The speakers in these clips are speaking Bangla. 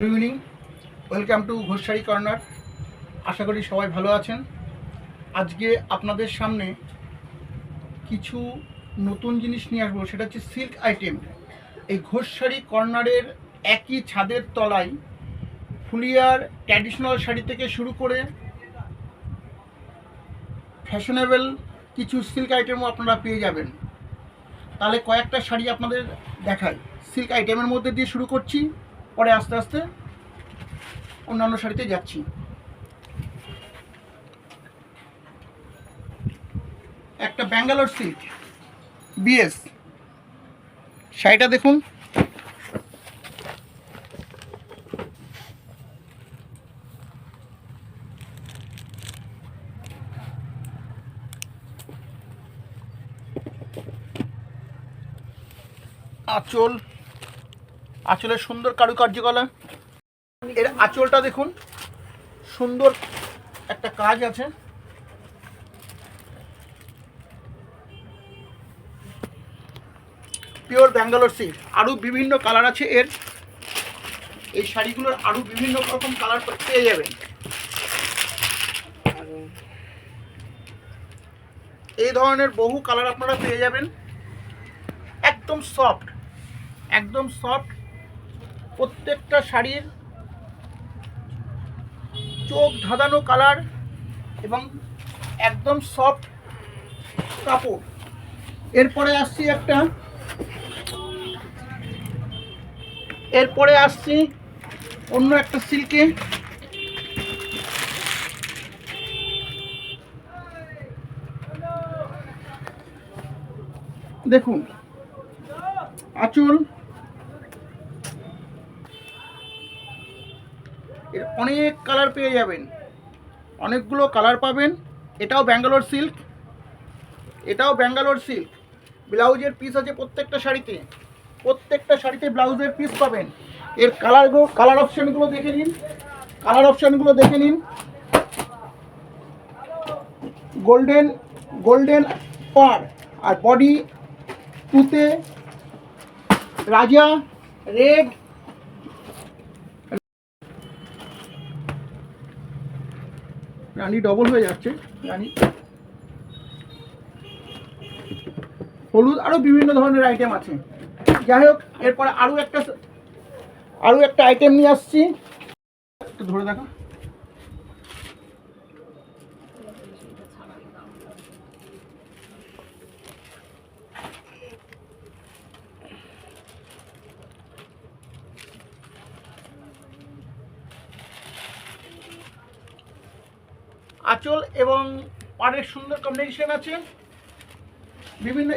Good evening, welcome to Ghoshari corner. আশা করি সবাই ভালো আছেন। আজকে আপনাদের সামনে কিছু নতুন জিনিস নিয়ে আসবো, সেটা হচ্ছে সিল্ক আইটেম। এই ঘোষারি কর্নারের একই ছাদের তলায় ফুলিয়ার ট্র্যাডিশনাল শাড়ি থেকে শুরু করে ফ্যাশনেবল কিছু সিল্ক আইটেমও আপনারা পেয়ে যাবেন। তাহলে কয়েকটা শাড়ি আপনাদের দেখাই। সিল্ক আইটেমের মধ্যে দিয়ে শুরু করছি, পরে আস্তে আস্তে অন্যান্য শাড়িতে যাচ্ছি। একটা ব্যাঙ্গালোর সিল্ক বিএস শাড়িটা দেখুন, আঁচলের সুন্দর কারুকার্য করা। এর আঁচলটা দেখুন, সুন্দর একটা কাজ আছে। Pure Bangalore silk. আরও বিভিন্ন কালার আছে এর। এই শাড়িগুলোর আরও বিভিন্ন রকম কালার পেয়ে যাবেন। এই ধরনের বহু কালার আপনারা পেয়ে যাবেন। একদম সফট, একদম সফট। প্রত্যেকটা শাড়ির চোখ ধাঁধানো কালার এবং একদম সফট কাপড়। এরপরে আসছি অন্য একটা সিল্কে। দেখুন আঁচল, এর অনেক কালার পেয়ে যাবেন, অনেকগুলো কালার পাবেন। এটাও ব্যাঙ্গালোর সিল্ক, ব্লাউজের পিস আছে প্রত্যেকটা শাড়িতে ব্লাউজের পিস পাবেন। এর কালার অপশানগুলো দেখে নিন। গোল্ডেন পার, আর বডি তুতে, রাজা, রেড, রানী ডবল হয়ে যাচ্ছে, রানী হলুদ, আরও বিভিন্ন ধরনের আইটেম আছে। যাই হোক, এরপরে আরও একটা আইটেম নিয়ে আসছি, একটু ধরে দেখো। আঁচল এবং পাড়ের সুন্দর কম্বিনেশন আছে।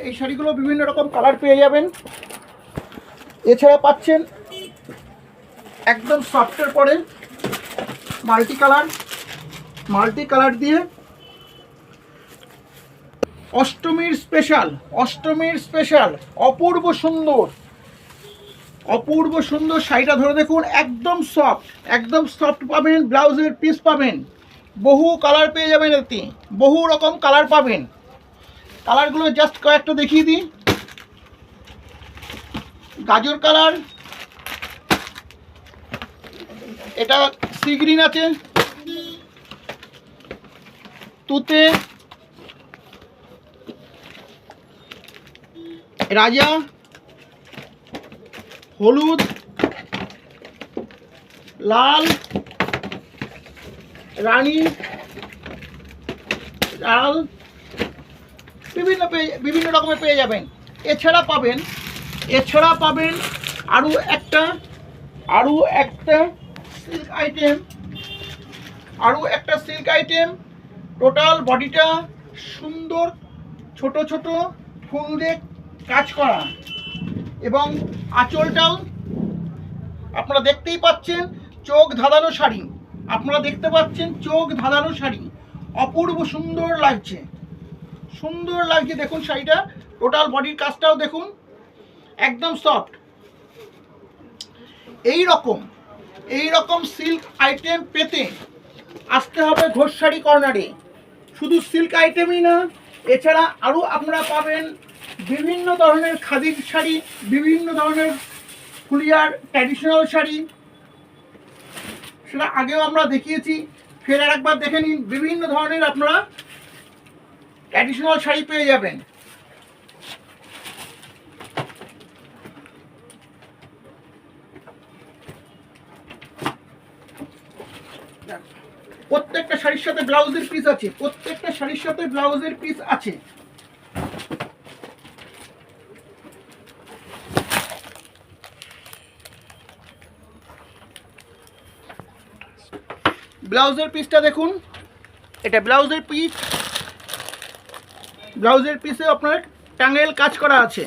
এই শাড়িগুলো বিভিন্ন রকম কালার পেয়ে যাবেন। এছাড়া পাচ্ছেন একদম সফটের পরে মাল্টি কালার দিয়ে অষ্টমীর স্পেশাল অপূর্ব সুন্দর শাড়িটা ধরে দেখুন। একদম সফট পাবেন। ব্লাউজের পিস পাবেন, বহু কালার পেয়ে যাবেন। এতে বহু রকম কালার পাবেন। কালারগুলো জাস্ট কয়েকটা দেখিয়ে দিই। গাজর কালার, এটা সি গ্রিন আছে, তুতে, রাজা, হলুদ, লাল, রানী, লাল, বিভিন্ন রকমের পেয়ে যাবেন। এছাড়া পাবেন আরও একটা সিল্ক আইটেম। টোটাল বডিটা সুন্দর ছোট ছোট ফুল দিয়ে কাজ করা, এবং আঁচলটাও আপনারা দেখতেই পাচ্ছেন। চোখ ধাঁধানো শাড়ি, অপূর্ব সুন্দর লাগছে। দেখুন শাড়িটা, টোটাল বডির কাজটাও দেখুন, একদম সফট। এই রকম সিল্ক আইটেম পেতে আসতে হবে ঘোষারি কর্নারে। শুধু সিল্ক আইটেমই না, এছাড়া আরও আপনারা পাবেন বিভিন্ন ধরনের খাদির শাড়ি, বিভিন্ন ধরনের ফুলিয়ার ট্র্যাডিশনাল শাড়ি, সেটা আগেও আমরা দেখিয়েছি, ফের আরেকবার দেখে নিন। বিভিন্ন ধরনের আপনারা ট্র্যাডিশনাল শাড়ি পেয়ে যাবেন। প্রত্যেকটা শাড়ির সাথে ব্লাউজের পিস আছে, প্রত্যেকটা শাড়ির সাথে ব্লাউজের পিস আছে। ব্লাউজের পিসটা দেখুন, এটা ব্লাউজের পিস। ব্লাউজের পিসে আপনার টাঙ্গেল কাজ করা আছে।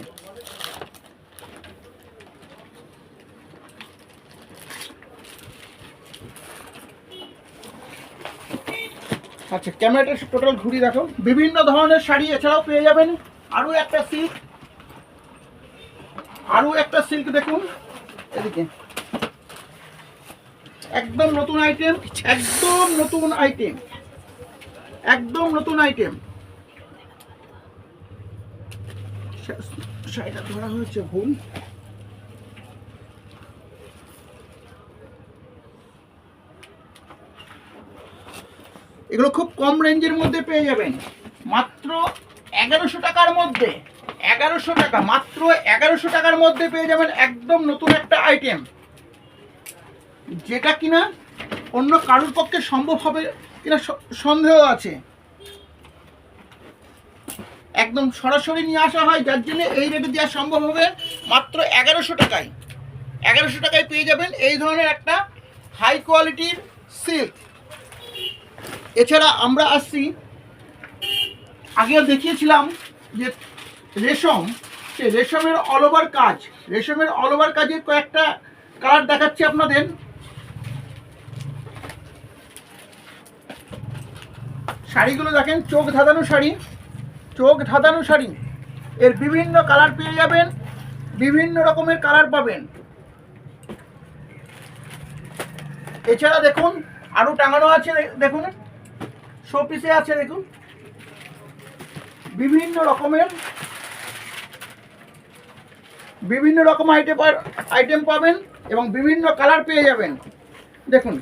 আচ্ছা, ক্যামেরাটা টোটাল ঘুরিয়ে দেখো। বিভিন্ন ধরনের শাড়ি এছাড়াও পেয়ে যাবেন। আরও একটা সিল্ক, আরও একটা সিল্ক দেখুন এদিকে, একদম নতুন আইটেম, একদম নতুন আইটেম, একদম নতুন আইটেম। শাড়িটা ধরা হয়েছে ভুল। এগুলো খুব কম রেঞ্জের মধ্যে পেয়ে যাবেন, মাত্র 1100 টাকার মধ্যে। 1100 টাকা, মাত্র 1100 টাকার মধ্যে পেয়ে যাবেন একদম নতুন একটা আইটেম, যেটা কিনা অন্য কারোর পক্ষে সম্ভব হবে কিনা সন্দেহ আছে। একদম সরাসরি নিয়ে আসা হয়, যার জন্য এই রেটে দেওয়া সম্ভব হবে। মাত্র 1100 টাকায়, 1100 টাকায় পেয়ে যাবেন এই ধরনের একটা হাই কোয়ালিটির সিল্ক। এছাড়া আমরা আসছি, আগেও দেখিয়েছিলাম যে রেশম, সে রেশমের অল ওভার কাজ, রেশমের অল ওভার কাজের কয়েকটা কালার দেখাচ্ছি আপনাদের। শাড়িগুলো দেখেন, চোখ ধাঁধানো শাড়ি, চোখ ধাঁধানো শাড়ি। এর বিভিন্ন কালার পেয়ে যাবেন, বিভিন্ন রকমের কালার পাবেন। এছাড়া দেখুন আরও টাঙানো আছে, দেখুন শোপিসে আছে, দেখুন বিভিন্ন রকম আইটেম পাবেন এবং বিভিন্ন কালার পেয়ে যাবেন। দেখুন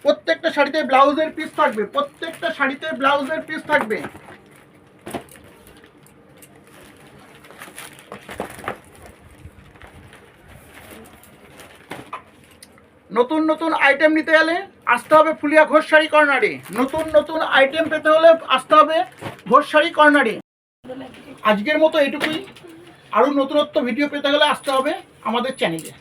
প্রত্যেকটা শাড়িতে ব্লাউজের পিস থাকবে, প্রত্যেকটা শাড়িতে ব্লাউজের পিস থাকবে। নতুন নতুন আইটেম নিতে গেলে আসতে হবে ফুলিয়া ঘোষ শাড়ি কর্নারে। নতুন নতুন আইটেম পেতে হলে আসতে হবে ঘোষ শাড়ি কর্নারে। আজকের মতো এটুকুই। আরও নতুনত্ব ভিডিও পেতে গেলে আসতে হবে আমাদের চ্যানেলে।